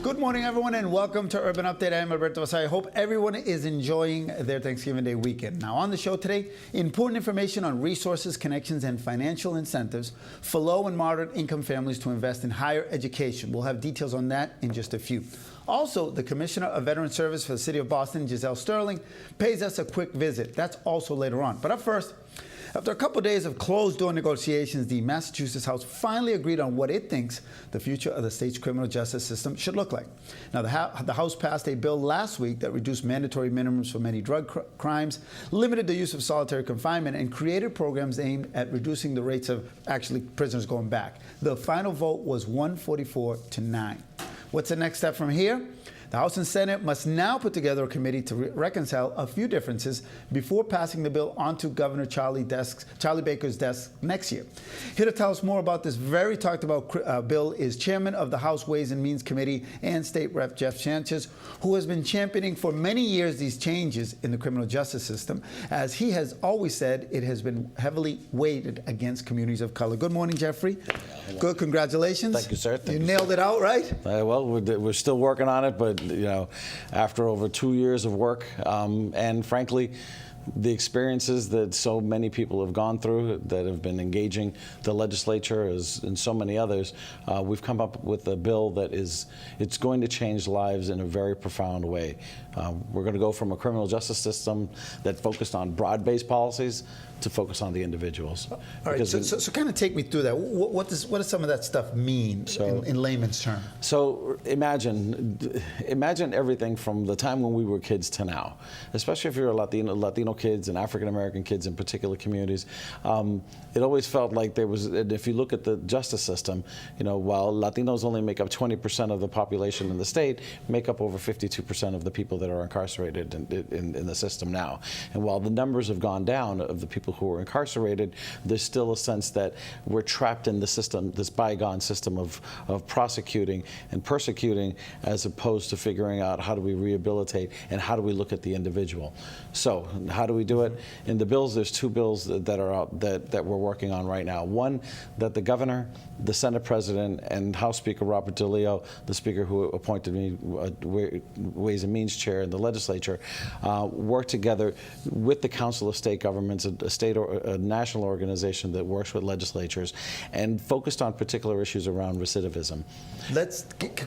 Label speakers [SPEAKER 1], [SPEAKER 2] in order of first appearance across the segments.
[SPEAKER 1] Good morning, everyone, and welcome to Urban Update. I'm Alberto Vasallo. I hope everyone is enjoying their Thanksgiving Day weekend. Now, on the show today, important information on resources, connections, and financial incentives for low and moderate income families to invest in higher education. We'll have details on that in just a few. Also, the Commissioner of Veteran Service for the City of Boston, Giselle Sterling, pays us a quick visit. That's also later on. But up first, after a couple of days of closed-door negotiations, the Massachusetts House finally agreed on what it thinks the future of the state's criminal justice system should look like. Now, the House passed a bill last week that reduced mandatory minimums for many drug crimes, limited the use of solitary confinement, and created programs aimed at reducing the rates of actually prisoners going back. The final vote was 144 to 9. What's the next step from here? The House and Senate must now put together a committee to reconcile a few differences before passing the bill onto Governor Charlie Baker's desk next year. Here to tell us more about this very talked about bill is Chairman of the House Ways and Means Committee and State Rep Jeff Sanchez, who has been championing for many years these changes in the criminal justice system. As he has always said, it has been heavily weighted against communities of color. Good morning, Jeffrey. Good, congratulations.
[SPEAKER 2] Thank you, sir.
[SPEAKER 1] You nailed it out, right?
[SPEAKER 2] Well, we're still working on it, but you know, after over 2 years of work, and frankly, the experiences that so many people have gone through that have been engaging the legislature and so many others, we've come up with a bill that it's going to change lives in a very profound way. We're going to go from a criminal justice system that focused on broad-based policies to focus on the individuals.
[SPEAKER 1] All right, so kind of take me through that. What does some of that stuff mean in layman's terms? So
[SPEAKER 2] imagine everything from the time when we were kids to now, especially if you're a Latino kids and African-American kids in particular communities. It always felt like there was, and if you look at the justice system, you know, while Latinos only make up 20% of the population in the state, make up over 52% of the people that are incarcerated in the system now. And while the numbers have gone down of the people who are incarcerated, there's still a sense that we're trapped in the system, this bygone system of prosecuting and persecuting, as opposed to figuring out how do we rehabilitate and how do we look at the individual. So how do we do it? In the bills, there's two bills that are out that we're working on right now. One, that the governor, the Senate President, and House Speaker Robert DeLeo, the Speaker who appointed me Ways and Means Chair in the legislature, work together with the Council of State Governments, a national organization that works with legislatures, and focused on particular issues around recidivism.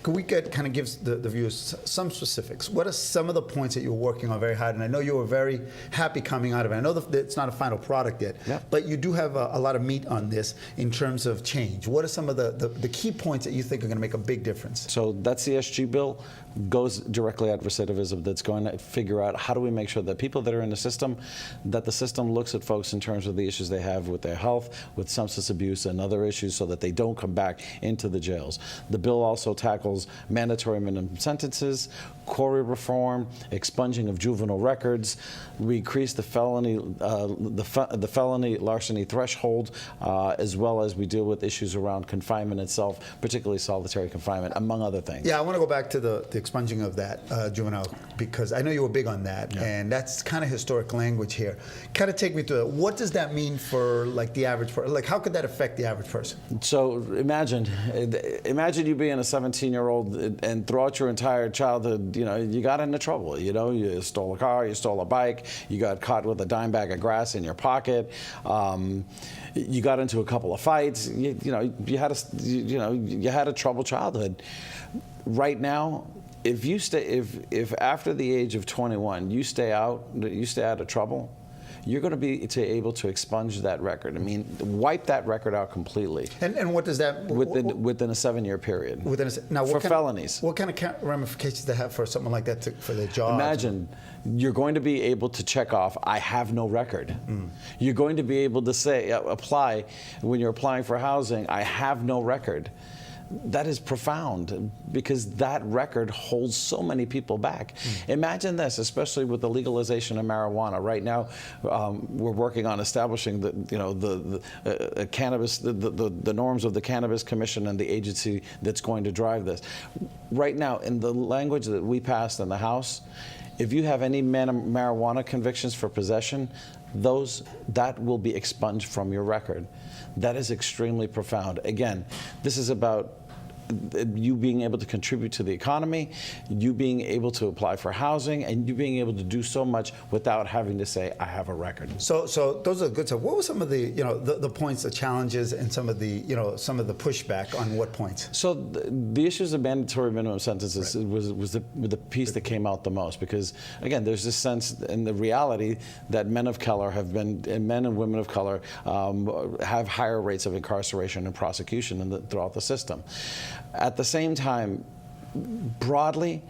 [SPEAKER 1] Can we kind of give the viewers some specifics? What are some of the points that you're working on very hard? And I know you were very happy coming out of it. I know that it's not a final product yet, but you do have a lot of meat on this in terms of change. What are some of the key points that you think are going to make a big difference?
[SPEAKER 2] So that CSG bill goes directly at recidivism. That's going to figure out how do we make sure that people that are in the system, that the system looks at folks in terms of the issues they have with their health, with substance abuse and other issues, so that they don't come back into the jails. The bill also tackles mandatory minimum sentences, quarry reform, expunging of juvenile records. We increase the felony larceny threshold, as well as we deal with issues around confinement itself, particularly solitary confinement, among other things.
[SPEAKER 1] Yeah, I want to go back to the expunging of that juvenile, because I know you were big on that, and that's kind of historic language here. Kind of take me through it. What does that mean for like the average person? Like, how could that affect the average person?
[SPEAKER 2] So imagine you being a 17-year-old and throughout your entire childhood, you know, you got into trouble. You know, you stole a car, you stole a bike, you got caught with a dime bag of grass in your pocket. You got into a couple of fights. You had a troubled childhood. Right now, if after the age of 21 you stay out of trouble, you're going to be able to expunge that record. I mean, wipe that record out completely.
[SPEAKER 1] And what does that
[SPEAKER 2] within a 7-year period?
[SPEAKER 1] Now,
[SPEAKER 2] for felonies.
[SPEAKER 1] What kind of ramifications does that have for something like that for their job?
[SPEAKER 2] Imagine you're going to be able to check off, I have no record. You're going to be able to apply when you're applying for housing, I have no record. That is profound, because that record holds so many people back. Imagine this, especially with the legalization of marijuana. Right now, we're working on establishing the norms of the Cannabis Commission and the agency that's going to drive this. Right now, in the language that we passed in the House, if you have any marijuana convictions for possession, that will be expunged from your record. That is extremely profound. Again, this is about you being able to contribute to the economy, you being able to apply for housing, and you being able to do so much without having to say, I have a record.
[SPEAKER 1] So those are good stuff. What were some of the, the points, the challenges, and some of the, some of the pushback on what points?
[SPEAKER 2] So the issues of mandatory minimum sentences was the piece that came out the most, because again, there's this sense in the reality that men of color have been, and men and women of color have higher rates of incarceration and prosecution throughout the system. At the same time, broadly,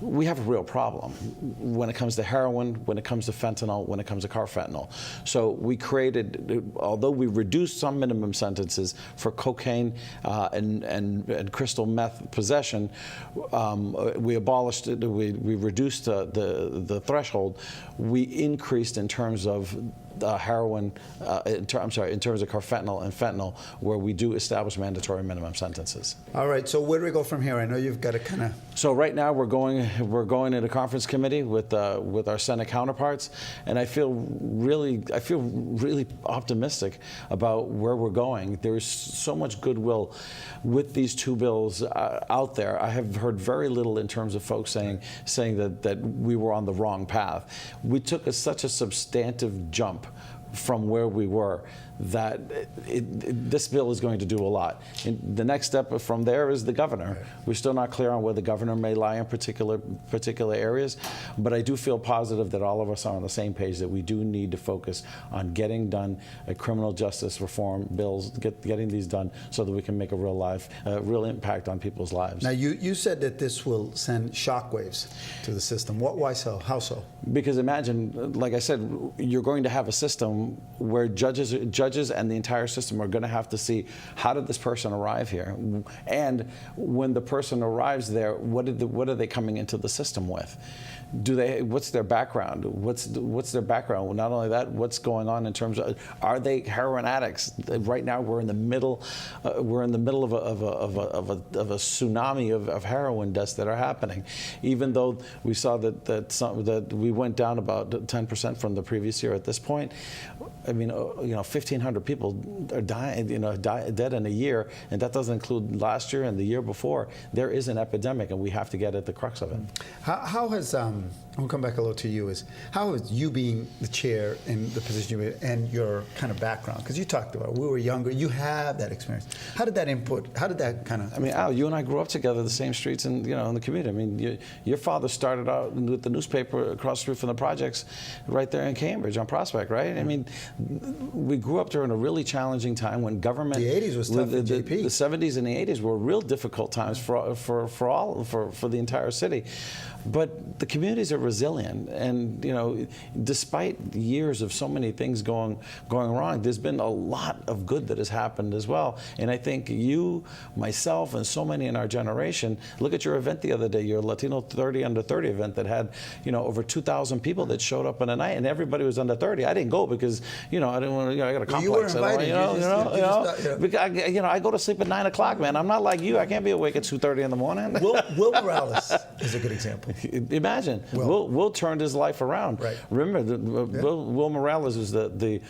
[SPEAKER 2] we have a real problem when it comes to heroin, when it comes to fentanyl, when it comes to carfentanil. So we created, although we reduced some minimum sentences for cocaine and crystal meth possession, we abolished it, we reduced the threshold. We increased in terms of heroin, in terms of carfentanil and fentanyl, where we do establish mandatory minimum sentences.
[SPEAKER 1] All right, so where do we go from here? I know you've got to kind of...
[SPEAKER 2] So right now we're going into conference committee with our Senate counterparts, and I feel really optimistic about where we're going. There's so much goodwill with these two bills out there. I have heard very little in terms of folks saying that we were on the wrong path. We took such a substantive jump from where we were that this bill is going to do a lot. And the next step from there is the governor. Right. We're still not clear on where the governor may lie in particular areas, but I do feel positive that all of us are on the same page that we do need to focus on getting done a criminal justice reform bills, getting these done so that we can make a real impact on people's lives.
[SPEAKER 1] Now, you said that this will send shockwaves to the system. Why so? How so?
[SPEAKER 2] Because imagine, like I said, you're going to have a system where judges and the entire system are going to have to see, how did this person arrive here? And when the person arrives there, what are they coming into the system with? What's their background? What's their background? Well, not only that, what's going on in terms of, are they heroin addicts? Right now, we're in the middle of a tsunami of heroin deaths that are happening. Even though we saw that we went down about 10% from the previous year. At this point, I mean, 1,500 people are dying, dead in a year, and that doesn't include last year and the year before. There is an epidemic, and we have to get at the crux of it.
[SPEAKER 1] How has I'll come back a little to you. How is you being the chair in the position you're in and your kind of background? Because you talked about we were younger. You have that experience. How did that input? How did that kind of?
[SPEAKER 2] I mean, Al, you and I grew up together, the same streets, and in the community. I mean, your father started out with the newspaper across the street from the projects, right there in Cambridge on Prospect, right? I mean, we grew up during a really challenging time when government.
[SPEAKER 1] The '80s was tough.
[SPEAKER 2] The '70s and the '80s were real difficult times for the entire city. But the communities are resilient, and despite years of so many things going wrong, there's been a lot of good that has happened as well. And I think you, myself, and so many in our generation, look at your event the other day, your Latino 30 under 30 event that had over 2,000 people that showed up in a night, and everybody was under 30. I didn't go because I didn't want to. I got a complex.
[SPEAKER 1] You were invited.
[SPEAKER 2] I go to sleep at 9 o'clock, man. I'm not like you. I can't be awake at 2:30 in the morning.
[SPEAKER 1] Will Morales is a good example.
[SPEAKER 2] Imagine Will turned his life around.
[SPEAKER 1] Right.
[SPEAKER 2] Remember, Will Morales is the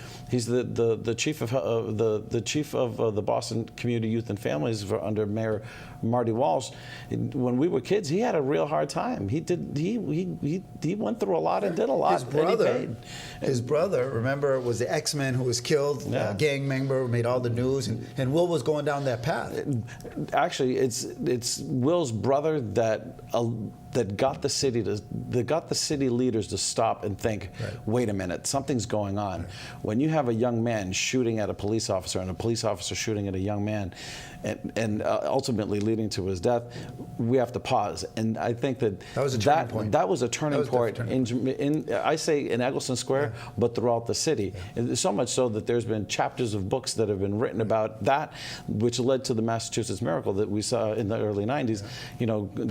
[SPEAKER 2] chief of the chief of the Boston Community Youth and Families under Mayor Marty Walsh. When we were kids, he had a real hard time. He went through a lot and did a lot.
[SPEAKER 1] His brother, remember, was the X-Men who was killed.
[SPEAKER 2] Yeah.
[SPEAKER 1] A gang member, made all the news, and Will was going down that path.
[SPEAKER 2] Actually, it's Will's brother that got the city leaders to stop and think, wait a minute, something's going on. Right. When you have a young man shooting at a police officer and a police officer shooting at a young man, and ultimately leading to his death, we have to pause. And I think that
[SPEAKER 1] was a turning point.
[SPEAKER 2] That was a turning point I say in Eggleston Square, but throughout the city. Yeah. And so much so that there's been chapters of books that have been written about that, which led to the Massachusetts Miracle that we saw in the early '90s.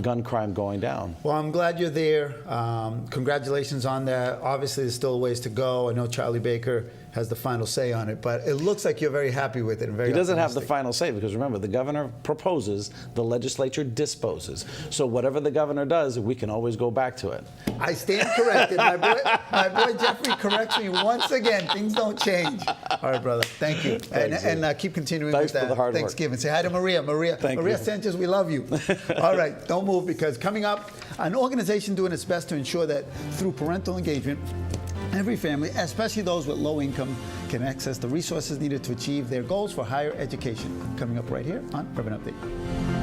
[SPEAKER 2] Gun crime going down.
[SPEAKER 1] Well, I'm glad you're there. Congratulations on that. Obviously, there's still a ways to go. I know Charlie Baker has the final say on it, but it looks like you're very happy with it. And very
[SPEAKER 2] He doesn't have the
[SPEAKER 1] optimistic.
[SPEAKER 2] final say because remember, the governor proposes, the legislature disposes. So whatever the governor does, we can always go back to it.
[SPEAKER 1] I stand corrected. My boy Jeffrey corrects me once again. Things don't change. All right, brother. Thank you. And keep continuing
[SPEAKER 2] Thanks
[SPEAKER 1] with
[SPEAKER 2] for
[SPEAKER 1] that
[SPEAKER 2] the hard work.
[SPEAKER 1] Thanksgiving. Say hi to Maria. Maria
[SPEAKER 2] you.
[SPEAKER 1] Sanchez, we love you. All right, don't move because coming up, an organization doing its best to ensure that through parental engagement, every family, especially those with low income, can access the resources needed to achieve their goals for higher education. Coming up right here on Urban Update.